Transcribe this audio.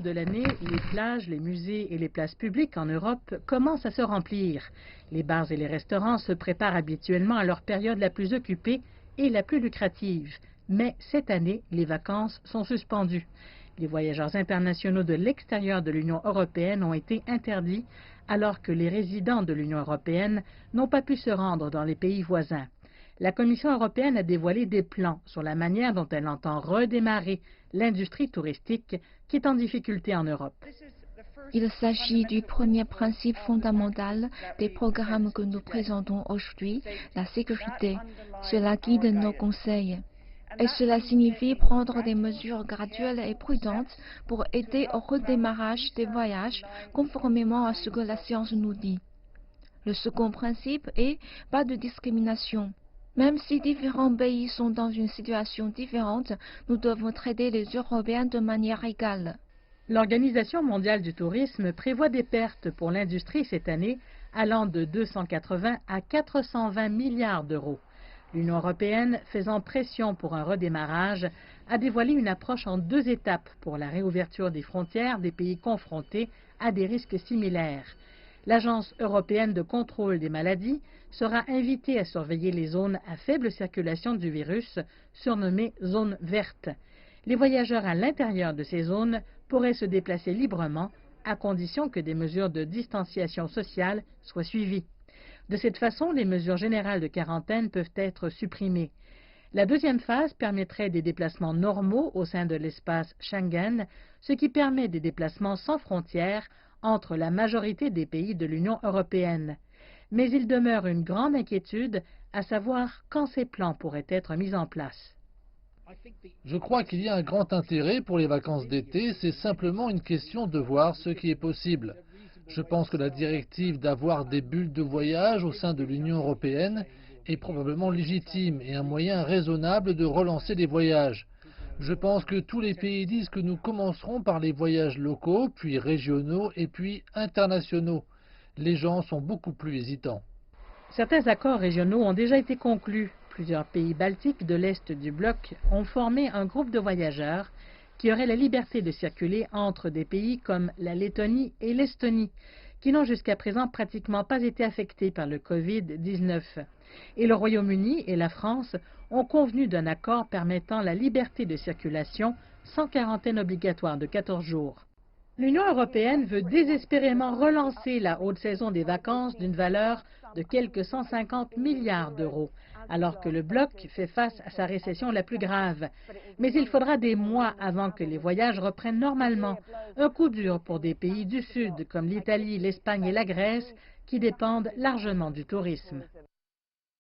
de l'année, les plages, les musées et les places publiques en Europe commencent à se remplir. Les bars et les restaurants se préparent habituellement à leur période la plus occupée et la plus lucrative. Mais cette année, les vacances sont suspendues. Les voyageurs internationaux de l'extérieur de l'Union européenne ont été interdits, alors que les résidents de l'Union européenne n'ont pas pu se rendre dans les pays voisins. La Commission européenne a dévoilé des plans sur la manière dont elle entend redémarrer l'industrie touristique qui est en difficulté en Europe. Il s'agit du premier principe fondamental des programmes que nous présentons aujourd'hui, la sécurité. Cela guide nos conseils. Et cela signifie prendre des mesures graduelles et prudentes pour aider au redémarrage des voyages conformément à ce que la science nous dit. Le second principe est pas de discrimination. Même si différents pays sont dans une situation différente, nous devons traiter les Européens de manière égale. L'Organisation mondiale du tourisme prévoit des pertes pour l'industrie cette année allant de 280 à 420 milliards d'euros. L'Union européenne, faisant pression pour un redémarrage, a dévoilé une approche en 2 étapes pour la réouverture des frontières des pays confrontés à des risques similaires. L'Agence européenne de contrôle des maladies sera invitée à surveiller les zones à faible circulation du virus, surnommées zones vertes. Les voyageurs à l'intérieur de ces zones pourraient se déplacer librement, à condition que des mesures de distanciation sociale soient suivies. De cette façon, les mesures générales de quarantaine peuvent être supprimées. La deuxième phase permettrait des déplacements normaux au sein de l'espace Schengen, ce qui permet des déplacements sans frontières entre la majorité des pays de l'Union européenne. Mais il demeure une grande inquiétude à savoir quand ces plans pourraient être mis en place. Je crois qu'il y a un grand intérêt pour les vacances d'été, c'est simplement une question de voir ce qui est possible. Je pense que la directive d'avoir des bulles de voyage au sein de l'Union européenne est probablement légitime et un moyen raisonnable de relancer les voyages. Je pense que tous les pays disent que nous commencerons par les voyages locaux, puis régionaux et puis internationaux. Les gens sont beaucoup plus hésitants. Certains accords régionaux ont déjà été conclus. Plusieurs pays baltiques de l'Est du bloc ont formé un groupe de voyageurs qui auraient la liberté de circuler entre des pays comme la Lettonie et l'Estonie, qui n'ont jusqu'à présent pratiquement pas été affectés par le Covid-19. Et le Royaume-Uni et la France ont convenu d'un accord permettant la liberté de circulation sans quarantaine obligatoire de 14 jours. L'Union européenne veut désespérément relancer la haute saison des vacances d'une valeur de quelques 150 milliards d'euros, alors que le bloc fait face à sa récession la plus grave. Mais il faudra des mois avant que les voyages reprennent normalement. Un coup dur pour des pays du Sud comme l'Italie, l'Espagne et la Grèce qui dépendent largement du tourisme.